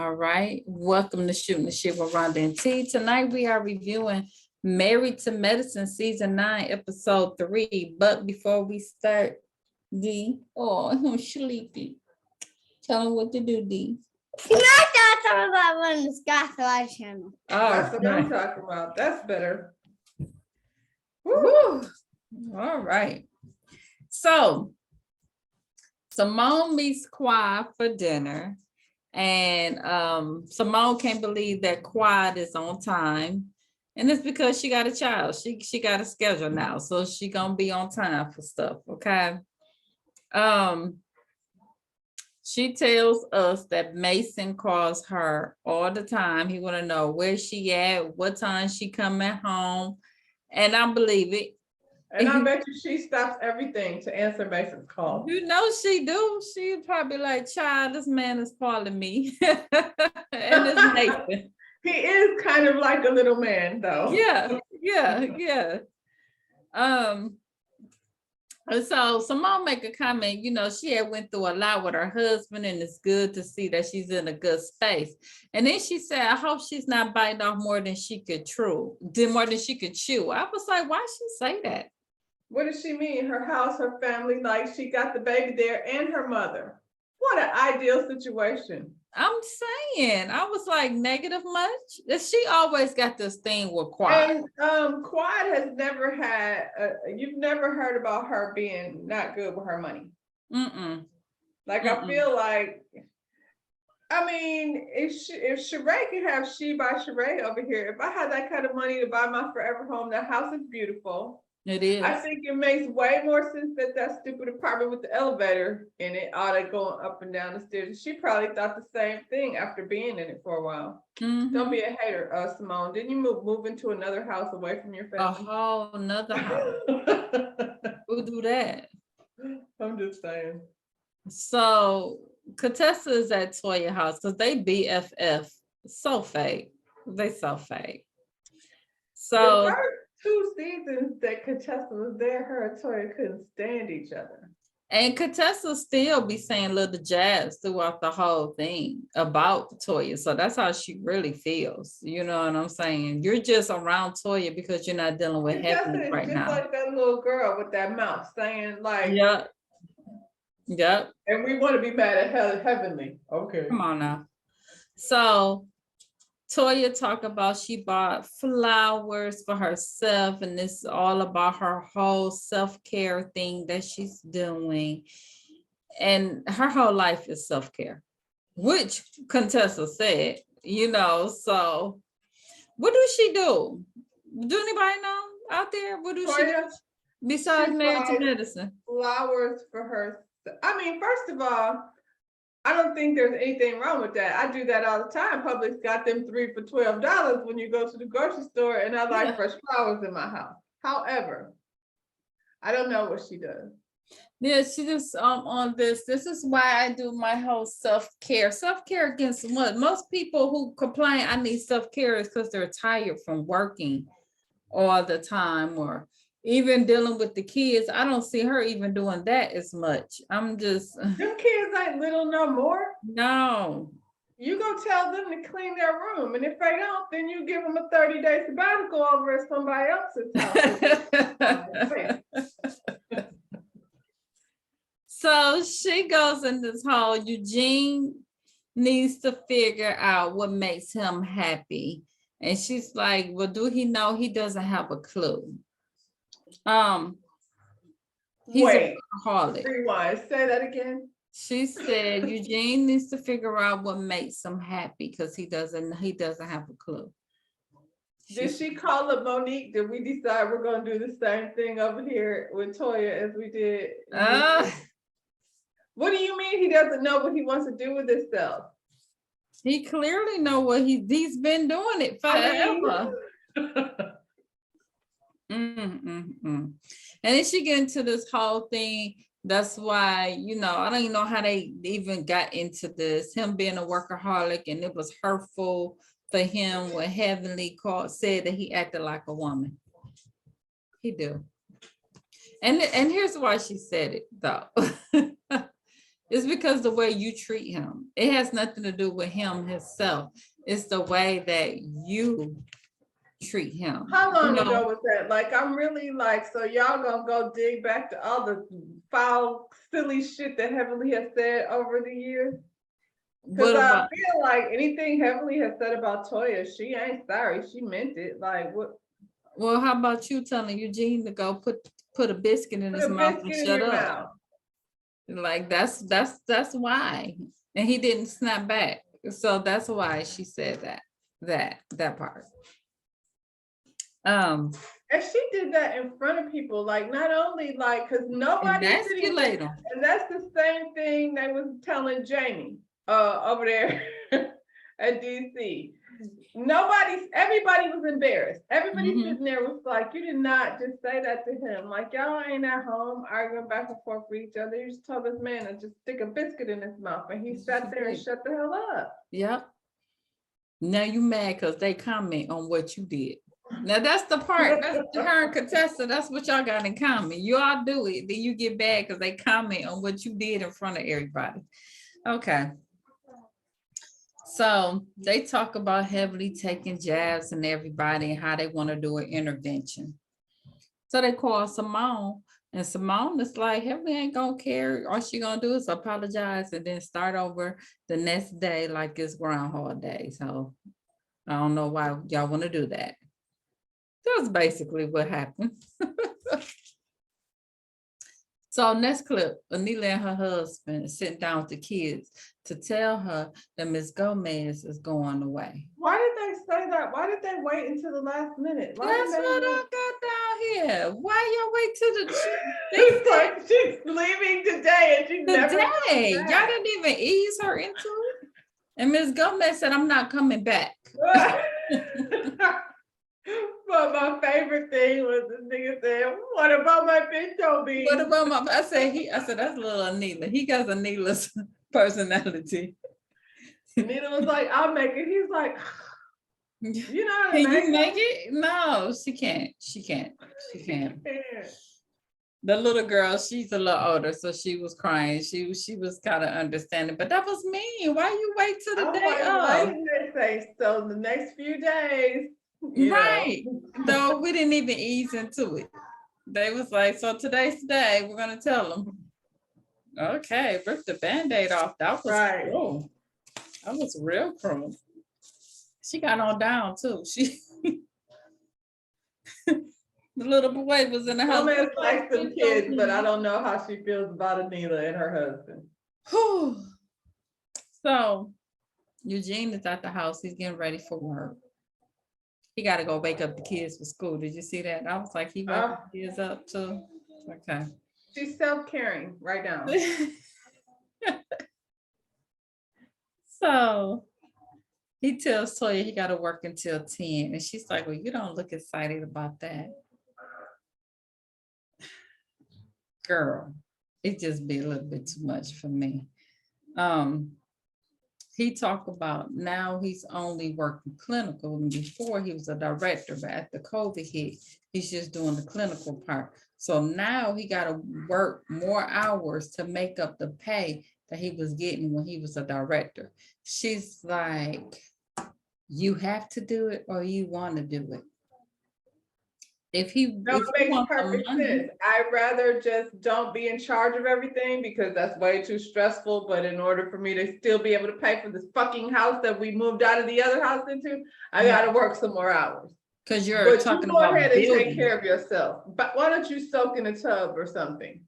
All right, welcome to Shooting the Shit with Rhonda and T. Tonight we are reviewing Married to Medicine Season 9, Episode 3. But before we start, D, oh, I'm sleepy. Tell him what to do, D. Can I talk about one the Sky Fly channel? That's what I'm talking about. That's better. Woo. All right. So Simone meets Quad for dinner. And Simone can't believe that Quad is on time. And it's because she got a child. She got a schedule now. So she gonna be on time for stuff. Okay. She tells us that Mason calls her all the time. He want to know where she at, what time she coming home. And I believe it. And I bet you she stops everything to answer Mason's call. You know she do. She probably like, child, this man is calling me. And it's Nathan. He is kind of like a little man, though. Yeah. And so Simone make a comment, you know, she had went through a lot with her husband and it's good to see that she's in a good space. And then she said, I hope she's not biting off more than she could chew. I was like, why she say that? What does she mean? Her house, her family, like she got the baby there and her mother. What an ideal situation. I'm saying, I was like, negative much? She always got this thing with Quad. And Quad has never had, you've never heard about her being not good with her money. Like, I feel like, I mean, if Sheree could have She by Sheree over here, if I had that kind of money to buy my forever home, that house is beautiful. It is. I think it makes way more sense that stupid apartment with the elevator in it, all that going up and down the stairs. She probably thought the same thing after being in it for a while. Don't be a hater, Simone. Didn't you move into another house away from your family? A whole nother house. Who do that? I'm just saying. So Contessa is at Toya house because they BFF. So fake. They so fake. So the first 2 seasons that Contessa was there, her and Toya couldn't stand each other. And Contessa still be saying little jabs throughout the whole thing about Toya. So that's how she really feels. You know what I'm saying? You're just around Toya because you're not dealing with Heavenly right just now. Like that little girl with that mouth saying like, Yep. And we want to be mad at Heavenly. Okay. Come on now. So Toya talked about she bought flowers for herself, and this is all about her whole self-care thing that she's doing. And her whole life is self-care, which Contessa said, you know, so what does she do? Do anybody know out there? What does she do besides Married to Medicine? Flowers for her. I mean, first of all, I don't think there's anything wrong with that. I do that all the time. Publix got them 3 for $12 when you go to the grocery store, and I like fresh flowers in my house. However, I don't know what she does. Yeah, she just on this. This is why I do my whole self-care. Self-care against what? Most people who complain I need self-care is because they're tired from working all the time or even dealing with the kids. I don't see her even doing that as much. I'm just. Them kids ain't little no more. No. You go tell them to clean their room. And if they don't, then you give them a 30-day sabbatical over at somebody else's house. So she goes in this whole Eugene needs to figure out what makes him happy. And she's like, well, do he know? He doesn't have a clue. He's Wait, a workaholic. Rewind, say that again. She said Eugene needs to figure out what makes him happy because he doesn't have a clue. Did she call up Monique? Did we decide we're gonna do the same thing over here with Toya as we did? What do you mean he doesn't know what he wants to do with himself? He clearly know what he's been doing it forever. And then she get into this whole thing. That's why, you know, I don't even know how they even got into this, him being a workaholic, and it was hurtful for him when Heavenly said that he acted like a woman. He do. And here's why she said it though. It's because the way you treat him. It has nothing to do with him himself. It's the way that you treat him. How long You know, ago was that? Like, I'm really like, so y'all gonna go dig back to all the foul, silly shit that Heavenly has said over the years? Because what I about feel like anything Heavenly has said about Toya, she ain't sorry. She meant it. Like, what? well, how about you telling Eugene to go put a biscuit in Put his a mouth and biscuit in shut your up? mouth. Like that's why. And he didn't snap back. So that's why she said that part. And she did that in front of people, like not only like, because nobody's sitting, Emasculate him. and that's the same thing they was telling Jamie over there at DC. Everybody was embarrassed. Everybody Mhm. sitting there was like, you did not just say that to him. Like, y'all ain't at home arguing back and forth with each other. You just told this man to just stick a biscuit in his mouth, and he sat there and shut the hell up. Yep. Now you mad because they comment on what you did. Now that's the part. That's her and Contessa. That's what y'all got in common. You all do it, then you get bad because they comment on what you did in front of everybody. Okay. So they talk about heavily taking jabs and everybody and how they want to do an intervention. So they call Simone, and Simone is like, Heavenly ain't gonna care. All she gonna do is apologize and then start over the next day like it's Groundhog Day. So I don't know why y'all want to do that. That's basically what happened. So next clip, Anila and her husband sitting down with the kids to tell her that Miss Gomez is going away. Why did they say that? Why did they wait until the last minute? Why That's did what they I got down here. Why y'all wait till the It's like she's leaving today and she's never day? coming Y'all back. didn't even ease her into it. And Miss Gomez said, I'm not coming back. But my favorite thing was the nigga said, what about my pinto beans? What about my, I said, that's little Anila. He got Anila's personality. Nina was like, I'll make it. He's like, you know how to Can you make make it? No, she can't. She can't. She can't. it? The little girl, she's a little older, so she was crying. She was kind of understanding, but that was mean. Why you wait till the I'm day like, why of? didn't they say so the next few days? You Right. know. Though we didn't even ease into it. They was like, so today's the day, we're gonna tell them. Okay, rip the Band-Aid off. That was Right. cruel. That was real cruel. She got on down too. She the little boy was in the house. Gomez likes them kids, but I don't know how she feels about Anila and her husband. Whew. So Eugene is at the house. He's getting ready for work. He got to go wake up the kids for school. Did you see that? I was like, he woke the kids up too. Okay. She's self-caring right now. So he tells Toya he got to work until 10. And she's like, well, you don't look excited about that. Girl, it just be a little bit too much for me. He talked about now he's only working clinical, and before he was a director, but at the COVID hit, he's just doing the clinical part. So now he got to work more hours to make up the pay that he was getting when he was a director. She's like, you have to do it or you want to do it. If That makes perfect sense. I'd rather just don't be in charge of everything because that's way too stressful. But in order for me to still be able to pay for this fucking house that we moved out of the other house into, I gotta work some more hours. Because you're talking about go ahead and building. take care of yourself. But why don't you soak in a tub or something?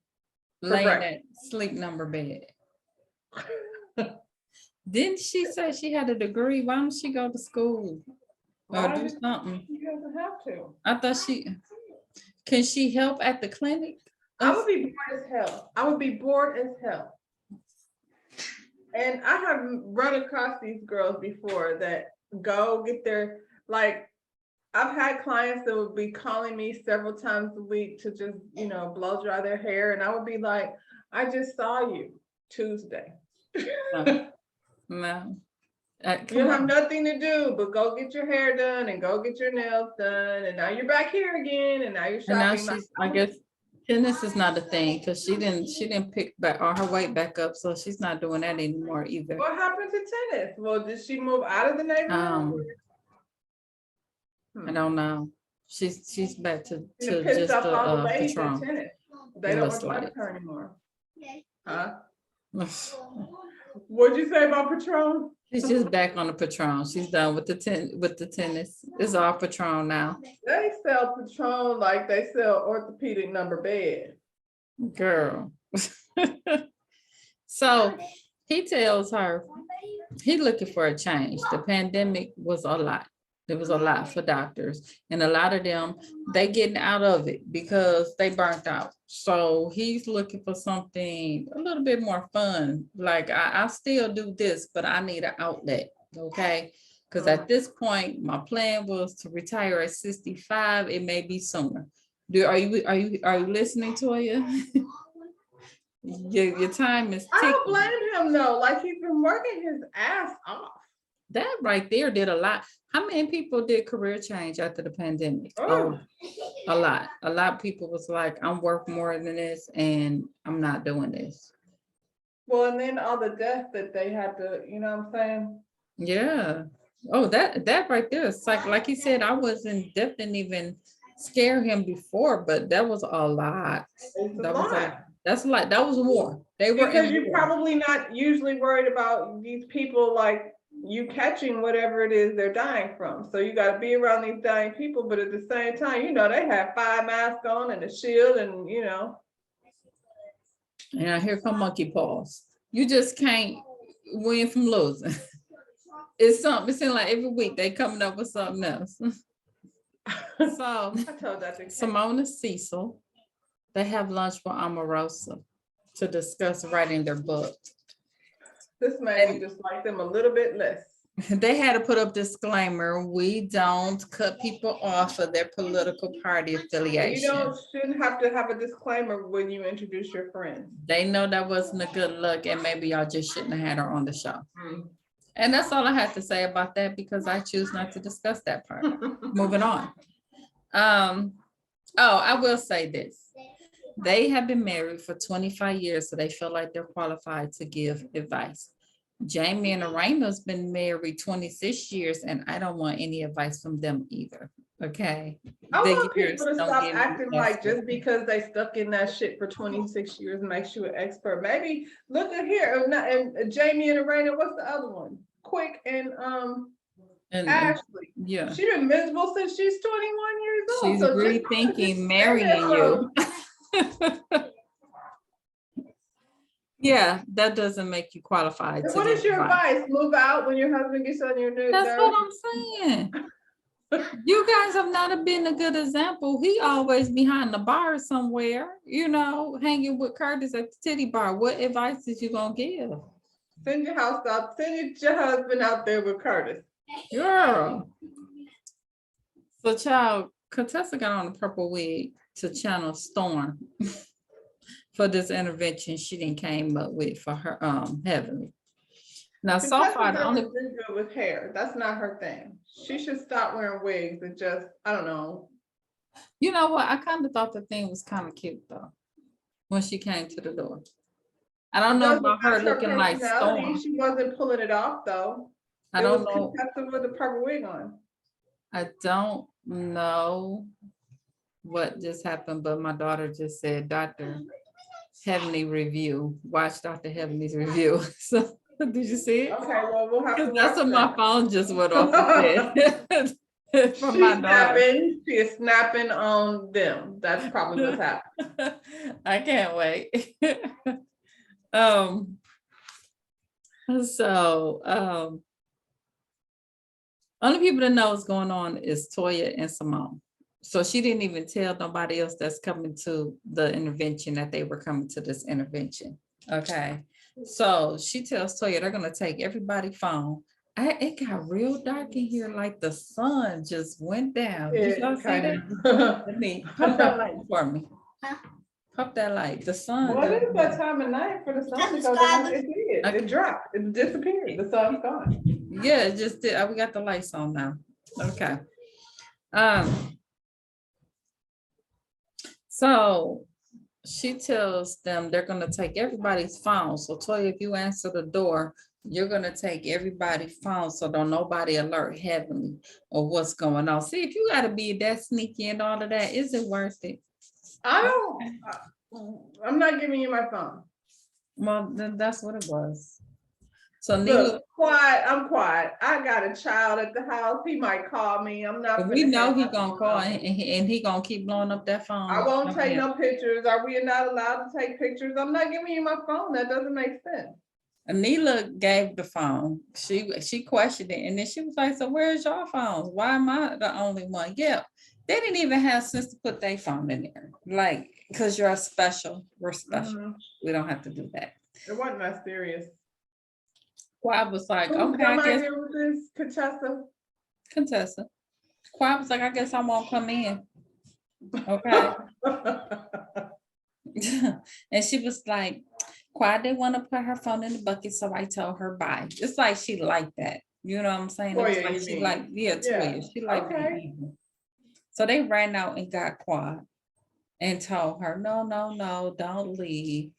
Laying at sleep number bed. Didn't she say she had a degree? Why don't she go to school? Or do something? She doesn't have to. I thought can she help at the clinic? I would be bored as hell. I would be bored as hell. And I have run across these girls before that go get their, like, I've had clients that would be calling me several times a week to just, you know, blow dry their hair. And I would be like, I just saw you Tuesday. No. You have nothing to do but go get your hair done and go get your nails done. And now you're back here again. And now you're shopping. And now I guess Tennis is not a thing because she didn't pick back all her weight back up, so she's not doing that anymore either. What happened to tennis? Well, did she move out of the neighborhood? I don't know. She's back to She done pissed just off the all the ladies in Patron. tennis. They It don't want looks to play like. with her anymore. Huh? What'd you say about Patron? She's just back on the Patron. She's done with the tennis. It's all Patron now. They sell Patron like they sell orthopedic number bed. Girl. So he tells her he looking for a change. The pandemic was a lot. It was a lot for doctors, and a lot of them, they getting out of it because they burnt out. So he's looking for something a little bit more fun. Like I still do this, but I need an outlet. Okay. Because at this point, my plan was to retire at 65. It may be sooner. Are you listening to you? Your time is I ticking. don't blame him though. Like he's been working his ass off. That right there did a lot. How many people did career change after the pandemic? Oh. A lot. A lot of people was like, I'm worth more than this and I'm not doing this. Well, and then all the death that they had to, you know what I'm saying? Yeah. Oh, that right there. It's like he said, death didn't even scare him before, but that was a lot. It's a That was lot. that's a lot. That was war. They were Because in you're war. probably not usually worried about these people like you catching whatever it is they're dying from. So you got to be around these dying people, but at the same time, you know, they have 5 masks on and a shield and, you know. And here come monkey paws. You just can't win from losing. It's something, it seems like every week they coming up with something else. So I told that to Simona Cecil, they have lunch with Omarosa to discuss writing their book. This made me just like them a little bit less. They had to put up disclaimer, we don't cut people off of their political party You affiliation. shouldn't have to have a disclaimer when you introduce your friends. They know that wasn't a good look and maybe y'all just shouldn't have had her on the show. And that's all I have to say about that because I choose not to discuss that part. Moving on. I will say this. They have been married for 25 years, so they feel like they're qualified to give advice. Jamie and Arena's been married 26 years, and I don't want any advice from them either. Okay. I The want years people to don't stop give me acting like advice. just because they stuck in that shit for 26 years makes you an expert. Maybe look at here and Jamie and Arena, what's the other one? Quick and And Ashley. yeah, She's been miserable since she's 21 years old. she's So really just- thinking just marrying stay you. Yeah, that doesn't make you qualified. And to what give is your advice. advice? Move out when your husband gets on your nerves. That's what I'm saying. You guys have not been a good example. He always behind the bar somewhere, you know, hanging with Curtis at the titty bar. What advice is you gonna give? Send your house out. Send your husband out there with Curtis. Girl. So child, Contessa got on a purple wig to channel Storm for this intervention she didn't came up with for her Heavenly. Now so far the only good with hair. That's not her thing. She should stop wearing wigs and just, I don't know. you know what, I kind of thought the thing was kind of cute though when she came to the door. I don't know about her That's looking like personality. Storm. She wasn't pulling it off though. I It don't was know. Contessa with the purple wig on. I don't know what just happened, but my daughter just said, Dr. Heavenly review. Watch Dr. Heavenly's review. So did you see it? Okay, well, we'll have to. Because that's what watch my that. phone just went off and said. From She's my daughter. snapping. She is snapping on them. That's probably what's happening. I can't wait. Only people that know what's going on is Toya and Simone. So she didn't even tell nobody else that's coming to the intervention that they were coming to this intervention. Okay. So she tells Toya they're gonna take everybody's phone. It got real dark in here, like the sun just went down. Did y'all see that? Let me pop that light for me. Pop that light. The sun. Well, it is that time of night for the sun to go down. It did. It dropped. It disappeared. The sun's gone. Yeah, it just did. We got the lights on now. Okay. So she tells them they're gonna take everybody's phone. So Toya, if you answer the door, you're gonna take everybody's phone so don't nobody alert Heavenly or what's going on. See, if you gotta be that sneaky and all of that, is it worth it? I'm not giving you my phone. Well, then that's what it was. So Look, quiet. I'm quiet. I got a child at the house. He might call me. I'm not. we finna know have he my gonna phone call on. and he gonna keep blowing up that phone. I won't take Okay. no pictures. Are we not allowed to take pictures? I'm not giving you my phone. That doesn't make sense. Anila gave the phone. She questioned it, and then she was like, "So where's your phones? Why am I the only one?" Yeah, they didn't even have sense to put their phone in there, like, because you're special. We're special. Mhm. We don't have to do that. It wasn't that serious. Quab was like, Who's "Okay, I come guess." here with this, Contessa? Contessa. Quab was like, "I guess I won't come in." Okay. And she was like, Quad didn't want to put her phone in the bucket, so I told her bye. It's like she liked that. You know what I'm saying? It was Toya, like you she mean. like, yeah, Yeah. Toya. She liked being Okay. evil. So they ran out and got Quad and told her, no, don't leave.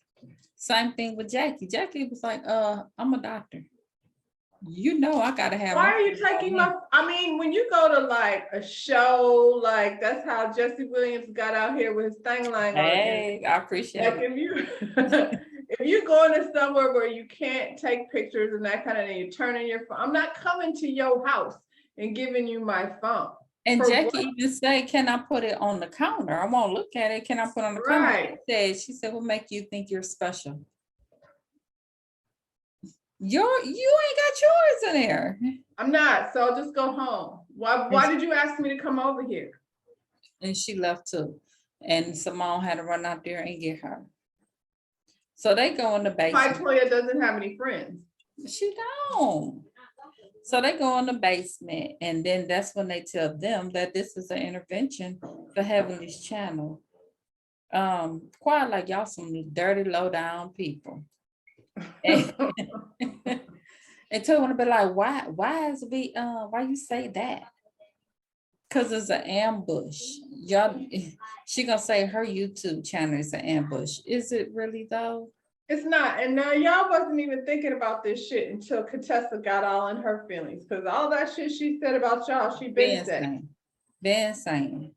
Same thing with Jackie. Jackie was like, I'm a doctor. You know I gotta have Why my are you phone on taking me." my, I mean, when you go to like a show, like that's how Jesse Williams got out here with his thing line on again. Hey, I appreciate Like it. if you, if you go into somewhere where you can't take pictures and that kind of thing, you turn in your phone. I'm not coming to your house and giving you my phone. And For Jackie what? even said, "Can I put it on the counter? I won't look at it. Can I put it on the counter?" Right. She said, "What make you think you're special? You ain't got yours in there." I'm not, so I'll just go home. Why did you ask me to come over here? And she left too. And Simone had to run out there and get her. So they go in the Why basement. Toya doesn't have any friends? She don't. So they go in the basement, and then that's when they tell them that this is an intervention for Heavenly's channel. Quite like y'all some dirty, low down people. And Toya want to be like, why you say that? Because it's an ambush. Y'all, she gonna say her YouTube channel is an ambush. Is it really though? It's not. And now y'all wasn't even thinking about this shit until Contessa got all in her feelings. Because all that shit she said about y'all, she been saying. Been saying.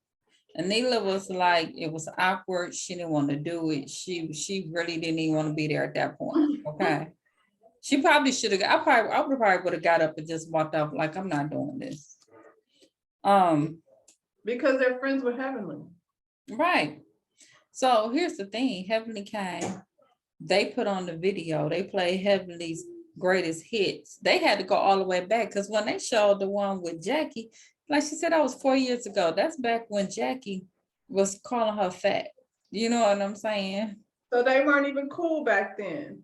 Anila was like, it was awkward. She didn't want to do it. She really didn't even want to be there at that point. Okay. She probably should have. I probably would have got up and just walked off like, I'm not doing this. Because they're friends with Heavenly. Right. So here's the thing. Heavenly came. They put on the video. They played Heavenly's greatest hits. They had to go all the way back because when they showed the one with Jackie, like she said, that was 4 years ago. That's back when Jackie was calling her fat. You know what I'm saying? So they weren't even cool back then.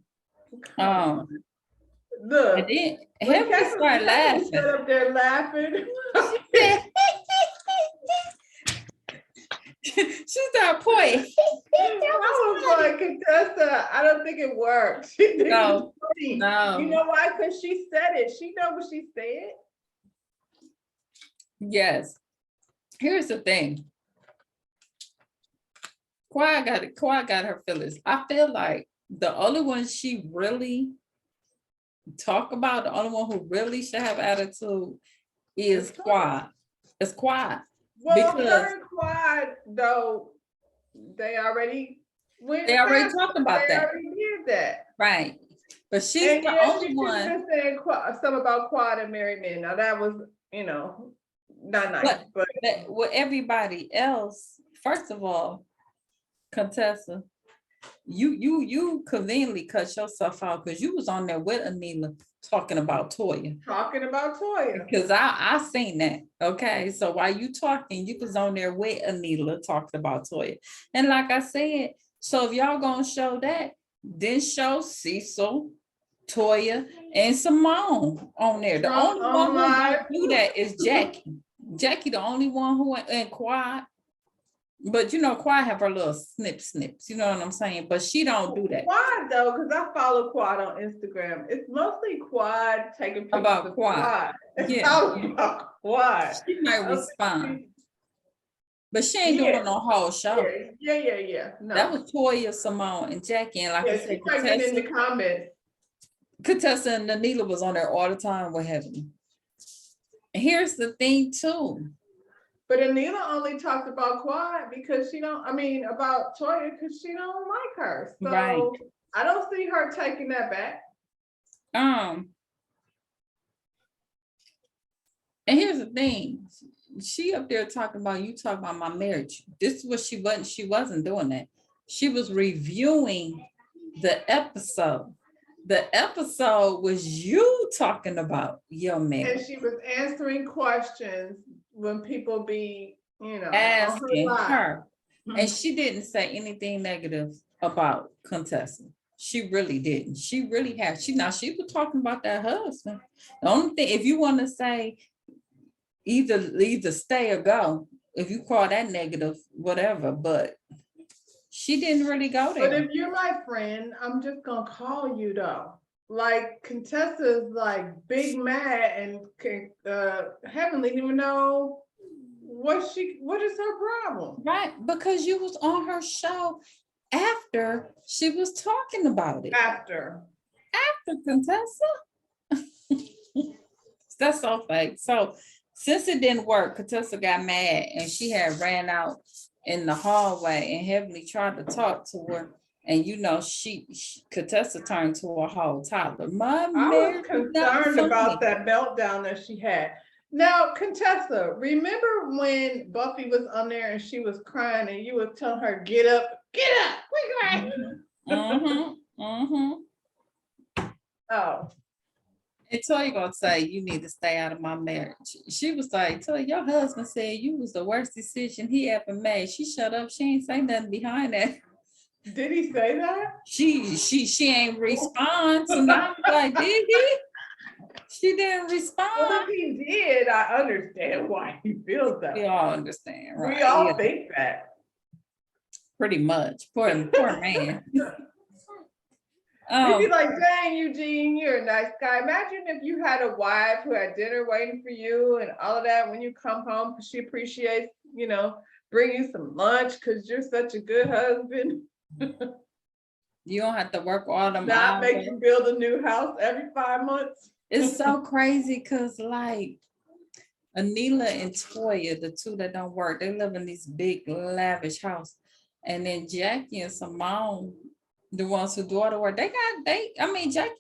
Look, and then Heavenly started laughing. Stood up there laughing. She started pointing. I was like, Contessa, I don't think it worked. No. You know why? Because she said it. She know what she said. Yes. Here's the thing. Quad got her feelings. I feel like the only one she really talk about, the only one who really should have attitude is Quad. It's Quad. Well, her and Quad, though, they already talked about that. They already did that. Right. But she's the only one. She said something about Quad and Mary Men. Now that was, not nice. But with everybody else, first of all, Contessa, you conveniently cut yourself out because you was on there with Anila talking about Toya. Because I seen that. Okay. So while you talking, you was on there with Anila talking about Toya. And like I said, so if y'all gonna show that, then show Cecil, Toya, and Simone on there. The only one who don't do that is Jackie. Jackie, the only one who and Quad. But Quad have her little snips, you know what I'm saying? But she don't do that. Quad though, because I follow Quad on Instagram. It's mostly Quad taking pictures about of Quad. It's all about Quad. She might respond. But she ain't Yeah. doing no whole show. Yeah. That No. was Toya, Simone, and Jackie. And like I Yeah, said, she might get in the comments. Contessa and Anila was on there all the time with Heaven. And here's the thing too. But Anila only talked about Quad because she don't, I mean, about Toya because she don't like her. So Right. I don't see her taking that back. And here's the thing. She up there talking about, you talking about my marriage. This is what she wasn't doing that. She was reviewing the episode. The episode was you talking about your marriage. And she was answering questions when people be, asking her. Mhm. And she didn't say anything negative about Contessa. She really didn't. She really had. She was talking about that husband. The only thing, if you want to say either stay or go, if you call that negative, whatever, but she didn't really go there. But if you're my friend, I'm just gonna call you though. Like Contessa's like big mad and Heavenly didn't even know what is her problem. Right, because you was on her show after she was talking about it. After Contessa. That's so fake. So since it didn't work, Contessa got mad and she had ran out in the hallway and Heavenly tried to talk to her. And Contessa turned to a whole toddler. I was concerned about that meltdown that she had. Now, Contessa, remember when Buffy was on there and she was crying and you was telling her, get up, we crying. Oh. And Toya gonna say, you need to stay out of my marriage. She was like, Toya, your husband said you was the worst decision he ever made. She shut up. She ain't say nothing behind that. Did he say that? She ain't respond. So now I'm like, did he? She didn't respond. Well, if he did, I understand why he feels that. We all understand, right? We all think that. Pretty much. Poor man. He'd be like, dang, Eugene, you're a nice guy. Imagine if you had a wife who had dinner waiting for you and all of that when you come home because she appreciates, bring you some lunch because you're such a good husband. You don't have to work all them Not hours. make you build a new house every 5 months. It's so crazy because like Anila and Toya, the two that don't work, they live in this big lavish house. And then Jackie and Simone, the ones who do all the work, Jackie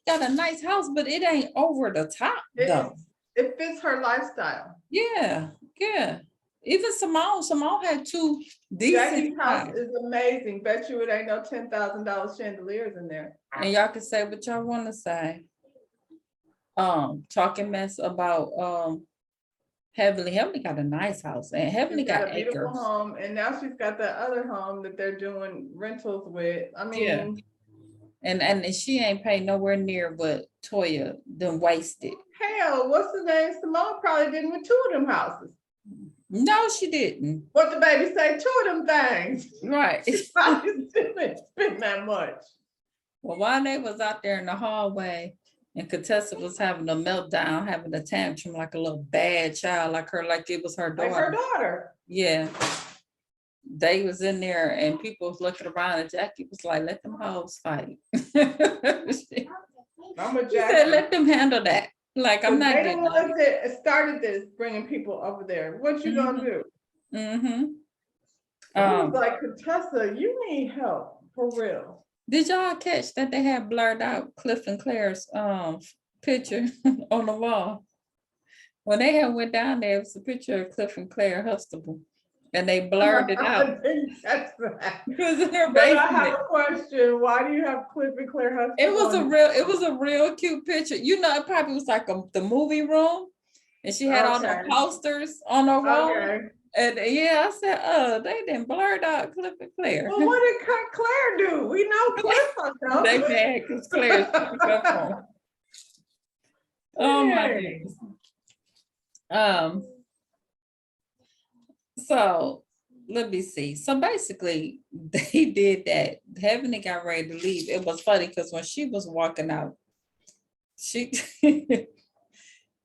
got a nice house, but it ain't over the top though. It fits her lifestyle. Yeah. Even Simone had two decent Jackie's house is amazing. Bet you it ain't no $10,000 chandeliers in there. And y'all can say what y'all want to say. Talking mess about Heavenly. Heavenly got a nice house, and Heavenly got a beautiful acres. home, and now she's got the other home that they're doing rentals with. I mean, yeah. And she ain't paid nowhere near what Toya done wasted. Hell, what's the name? Simone probably didn't with two of them houses. No, she didn't. What the baby say? Two of them things. Right. She probably didn't spend that much. Well, while they was out there in the hallway, and Contessa was having a meltdown, having a tantrum like a little bad child, like it was her daughter. Like her daughter. Yeah. They was in there and people was looking around and Jackie was like, let them hoes fight. She said, let them handle that. Like, I'm not getting it. Started this, bringing people over there. What you gonna do? I was like, Contessa, you need help, for real. Did y'all catch that they had blurred out Cliff and Claire's picture on the wall? When they had went down there, it was a picture of Cliff and Claire Huxtable. And they blurred it out. That's right. But I have a question. Why do you have Cliff and Claire Huxtable? It was a real cute picture. It probably was like the movie room. And she had all the posters on her wall. Okay. And I said, they didn't blurred out Cliff and Claire. Well, what did Claire do? We know Cliff. They mad because Claire's oh my goodness. So let me see. So basically, they did that. Heavenly got ready to leave. It was funny because when she was walking out,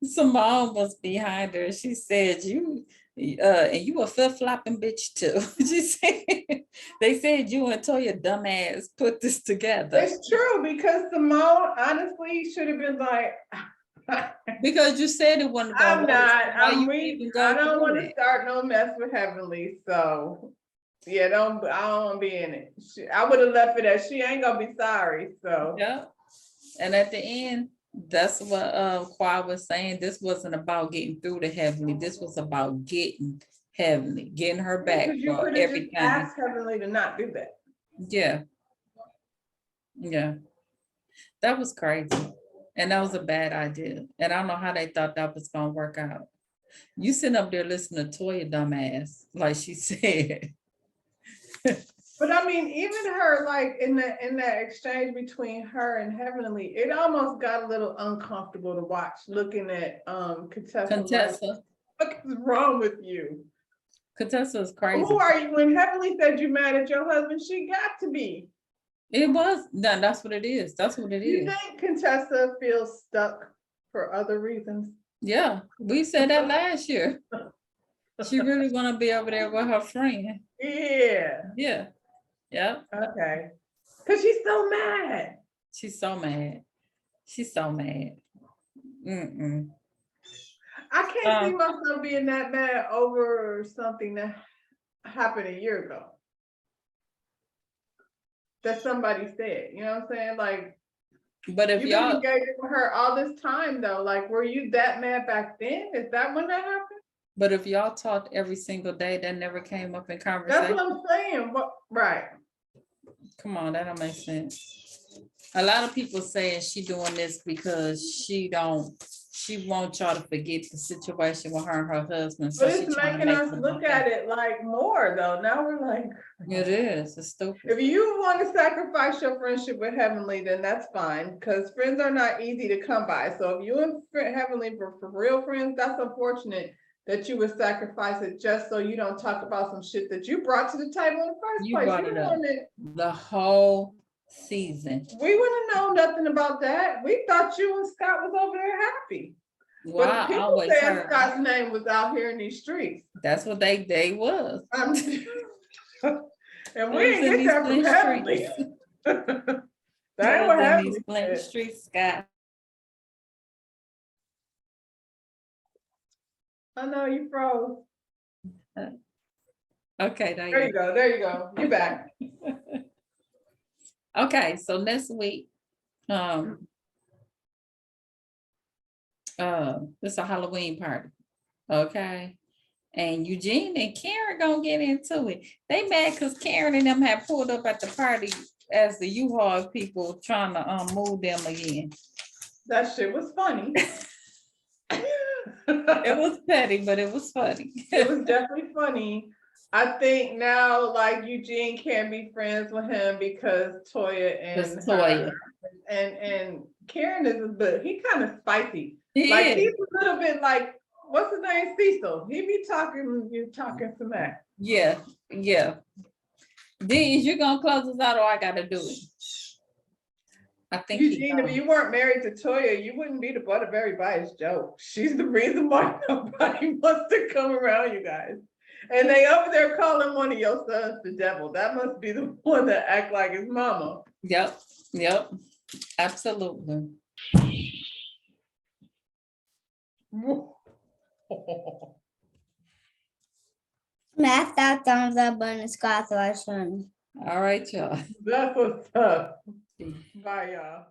Simone was behind her. She said, and you a flip-flopping bitch too. She said, they said you and Toya dumbass put this together. It's true because Simone honestly should have been like, Because you said it wasn't I'm gonna work. not. So why you even go I don't through want to it? start no mess with Heavenly. So yeah, I don't want to be in it. I would have left it as she ain't gonna be sorry. So Yeah. And at the end, that's what Qua was saying. This wasn't about getting through to Heavenly. This was about getting Heavenly, getting her back because you for could have just everything. asked Heavenly to not do that. Yeah. Yeah. That was crazy. And that was a bad idea. And I don't know how they thought that was gonna work out. You sitting up there listening to Toya dumbass, like she said. But I mean, even her, like in that exchange between her and Heavenly, it almost got a little uncomfortable to watch, looking at Contessa. Like, Contessa. what is wrong with you? Contessa is crazy. Who are you? When Heavenly said you mad at your husband, she got to be. It was. No, that's what it is. That's what it You is. think Contessa feels stuck for other reasons? Yeah, we said that last year. She really want to be over there with her friend. Yeah. Yeah. Yeah. Okay. Because she's so mad. She's so mad. She's so mad. Mm-mm. I can't see myself being that mad over something that happened a year ago. That somebody said, you know what I'm saying? Like, But if you've been y'all, engaged with her all this time though. Like, were you that mad back then? Is that when that happened? but if y'all talked every single day, that never came up in That's conversation. what I'm saying. Right. Come on, that don't make sense. A lot of people saying she doing this because she wants y'all to forget the situation with her and her husband. So But she it's trying to making make us it look about at that. it like more though. Now we're like, It is. It's stupid. if you want to sacrifice your friendship with Heavenly, then that's fine. Because friends are not easy to come by. So if you and Heavenly were for real friends, that's unfortunate that you would sacrifice it just so you don't talk about some shit that you brought to the table in the first You place. brought You it up wanted, the whole season. we wouldn't know nothing about that. We thought you and Scott was over there happy. Well, But I people always saying heard Scott's name was out here in these streets. that's what they was. And It we was didn't in get these that from Flint Heavenly. streets. That ain't It what was in Heavenly these Flint said. streets, Scott. I know you froze. Okay, There you go. There you go. You're back. Okay, so next week, it's a Halloween party. Okay. And Eugene and Karen gonna get into it. They mad because Karen and them had pulled up at the party as the U-Haul people trying to move them again. That shit was funny. It was petty, but it was funny. It was definitely funny. I think now, like, Eugene can't be friends with him because Toya and Toya. and Karen is a bit, he kind of spicy. He Like is. he's a little bit like, what's his name, Cecil. He be talking, you talking some that. Yeah, yeah. Dean, you gonna close us out or I gotta do it? I think Eugene, if you weren't married to Toya, you wouldn't be the butt of everybody's joke. She's the reason why nobody wants to come around you guys. And they over there calling one of your sons the devil. That must be the one that act like his mama. Yep, absolutely. Smash that thumbs up button, Scott. All right, y'all. That's what's up. Bye, y'all.